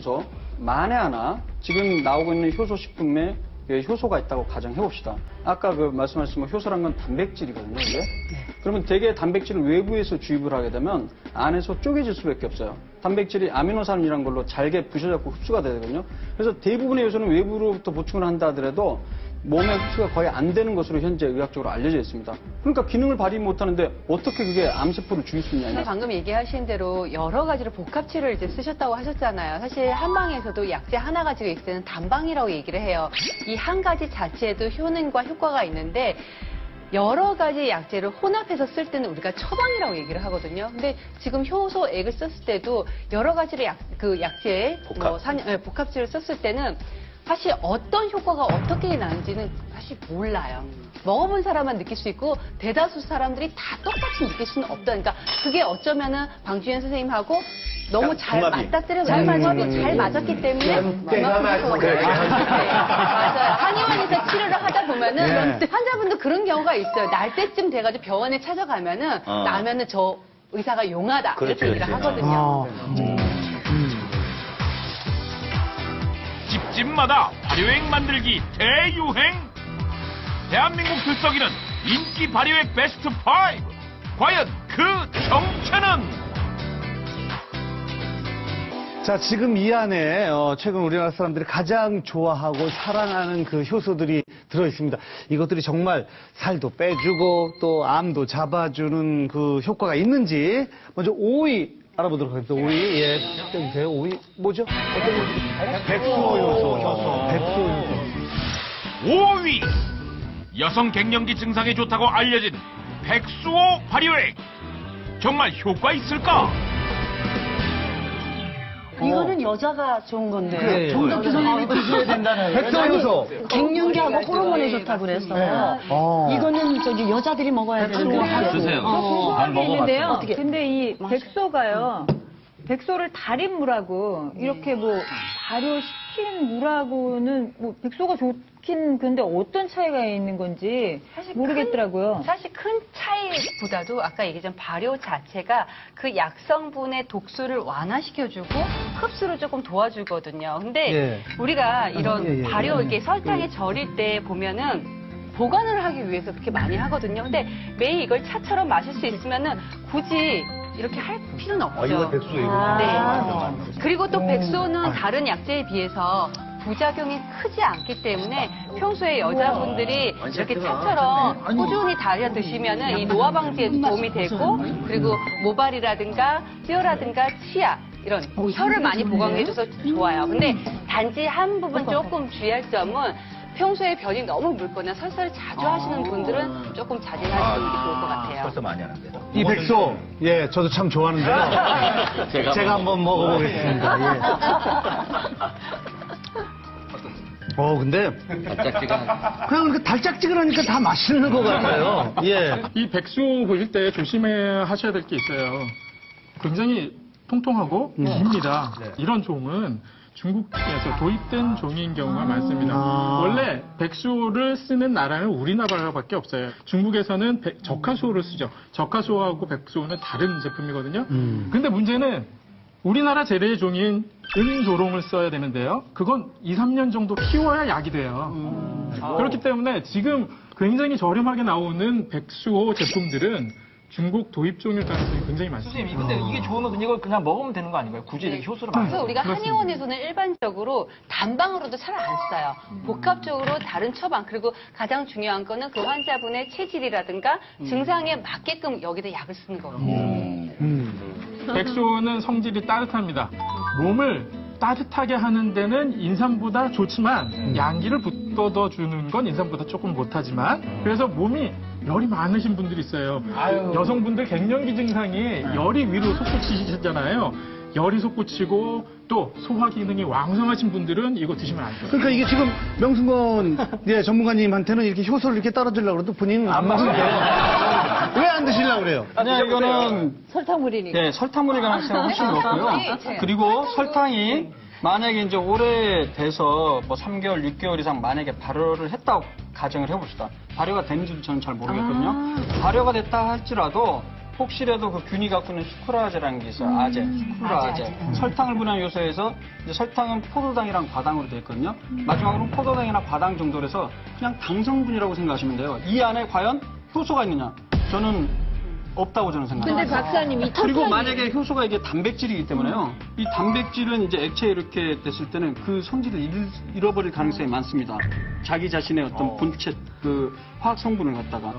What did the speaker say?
그래서 만에 하나 지금 나오고 있는 효소 식품에 효소가 있다고 가정해봅시다. 아까 그 말씀하신 효소란 건 단백질이거든요, 이게. 그러면 대개 단백질을 외부에서 주입을 하게 되면 안에서 쪼개질 수밖에 없어요. 단백질이 아미노산이라는 걸로 잘게 부셔져서 흡수가 되거든요. 그래서 대부분의 효소는 외부로부터 보충을 한다 하더라도 몸에 흡수가 거의 안 되는 것으로 현재 의학적으로 알려져 있습니다. 그러니까 기능을 발휘 못하는데 어떻게 그게 암세포를 죽일 수 있냐. 방금 얘기하신 대로 여러 가지로 복합치를 이제 쓰셨다고 하셨잖아요. 사실 한방에서도 약재 하나 가지고 있을 때는 단방이라고 얘기를 해요. 이 한 가지 자체에도 효능과 효과가 있는데 여러 가지 약재를 혼합해서 쓸 때는 우리가 처방이라고 얘기를 하거든요. 근데 지금 효소액을 썼을 때도 여러 가지의 약재, 복합치를 썼을 때는 사실 어떤 효과가 어떻게 나는지는 사실 몰라요. 먹어본 사람만 느낄 수 있고 대다수 사람들이 다 똑같이 느낄 수는 없다. 그러니까 그게 어쩌면은 방주현 선생님하고 너무 잘 맞닥뜨려 잘 맞았기 때문에 맞아요. 한의원에서 치료를 하다 보면은 환자분도 그런 경우가 있어요. 날 때쯤 돼가지고 병원에 찾아가면은 나면은 저 의사가 용하다 이렇게 얘기를 하거든요. 집집마다 발효액 만들기 대유행. 대한민국 들썩이는 인기 발효액 베스트 5. 과연 그 정체는? 자, 지금 이 안에 최근 우리나라 사람들이 가장 좋아하고 사랑하는 그 효소들이 들어있습니다. 이것들이 정말 살도 빼주고 또 암도 잡아주는 그 효과가 있는지 먼저 5위 알아보도록 하겠습니다. 5위, 예, 떼주세요. 5위, 뭐죠? 어떤 거? 백수 효소. 백수 효소. 5위. 여성 갱년기 증상에 좋다고 알려진 백수호 발효액. 정말 효과 있을까? 이거는 여자가 좋은 건데. 그래. 정덕주 선생님이 드셔야 된다는. 백수 효소. 갱년기하고 호르몬에 좋다고 그래서. 이거는 저기 여자들이 먹어야 되는데. 드세요. 소소한 게 있는데요. 근데 이 맞아. 백소가요. 백소를 달인 물하고 이렇게 뭐 발효시킨 물하고는 뭐 백소가 좋긴 근데 어떤 차이가 있는 건지 모르겠더라고요. 사실 큰 차이보다도 아까 얘기했던 발효 자체가 그 약성분의 독소를 완화시켜주고 흡수를 조금 도와주거든요. 근데 우리가 이런 발효 이렇게 설탕에 절일 때 보면은 보관을 하기 위해서 그렇게 많이 하거든요. 근데 매일 이걸 차처럼 마실 수 있으면은 굳이 이렇게 할 필요는 없죠. 이거 백수예요. 네. 그리고 또 백소는 다른 약재에 비해서 부작용이 크지 않기 때문에 평소에 여자분들이 이렇게 차처럼 꾸준히 달여 드시면은 이 노화 방지에도 도움이 되고 그리고 모발이라든가 뼈라든가 치아 이런 혀를 많이 보강해줘서 좋아요. 근데 단지 한 부분 조금 주의할 점은 평소에 변이 너무 묽거나 설사를 자주 하시는 분들은 조금 자제하시는 게 좋을 것 같아요. 설사 많이 하는데. 이 백소, 예, 저도 참 좋아하는데요. 제가 한번 먹어보겠습니다. 예. 근데 달짝지근한. 그냥 이렇게 달짝지근하니까 다 맛있는 것 같아요. 예. 이 백수 보실 때 조심하셔야 될 게 있어요. 굉장히 통통하고 깁니다. 이런 종은 중국에서 도입된 종인 경우가 많습니다. 원래 백수호를 쓰는 나라는 우리나라밖에 없어요. 중국에서는 적화수호를 쓰죠. 적화수호하고 백수호는 다른 제품이거든요. 근데 문제는 우리나라 재래의 종인 은조롱을 써야 되는데요. 그건 2, 3년 정도 키워야 약이 돼요. 그렇기 때문에 지금 굉장히 저렴하게 나오는 백수호 제품들은 중국 도입종일 가능성이 굉장히 많습니다. 선생님, 근데 이게 좋으면 이걸 그냥 먹으면 되는 거 아닌가요? 굳이 이렇게 효소를 많이. 그래서 우리가 한의원에서는 일반적으로 단방으로도 잘 안 써요. 복합적으로 다른 처방 그리고 가장 중요한 거는 그 환자분의 체질이라든가 증상에 맞게끔 여기다 약을 쓰는 거거든요. 백수호는 성질이 따뜻합니다. 몸을 따뜻하게 하는 데는 인삼보다 좋지만 양기를 북돋아주는 건 인삼보다 조금 못하지만 그래서 몸이 열이 많으신 분들이 있어요. 여성분들 갱년기 증상이 열이 위로 솟구치시잖아요. 열이 솟구치고 또 소화 기능이 왕성하신 분들은 이거 드시면 안 돼요. 그러니까 이게 지금 명승건 전문가님한테는 이렇게 효소를 이렇게 따라주려고 그래도 본인은 안 마시는데 왜 안 드시려고 그래요? 아니요, 이거는 설탕물이니까. 네, 설탕물이 가능성이 훨씬 높고요. 그리고 설탕이 만약에 이제 오래돼서 뭐 3개월, 6개월 이상 만약에 발효를 했다고 가정을 해봅시다. 발효가 되는지도 저는 잘 모르겠거든요. 발효가 됐다 할지라도 혹시라도 그 균이 갖고 있는 수크라제라는 게 있어요. 아제, 수크라제. 설탕을 분해한 요소에서 이제 설탕은 포도당이랑 과당으로 되어 있거든요. 마지막으로 포도당이나 과당 정도라서 그냥 당성분이라고 생각하시면 돼요. 이 안에 과연 효소가 있느냐? 저는 없다고 저는 생각합니다. 근데 박사님, 이 그리고 턱선이- 만약에 효소가 이게 단백질이기 때문에요. 이 단백질은 이제 액체에 이렇게 됐을 때는 그 성질을 잃어버릴 가능성이 많습니다. 자기 자신의 어떤 본체, 그 화학 성분을 갖다가.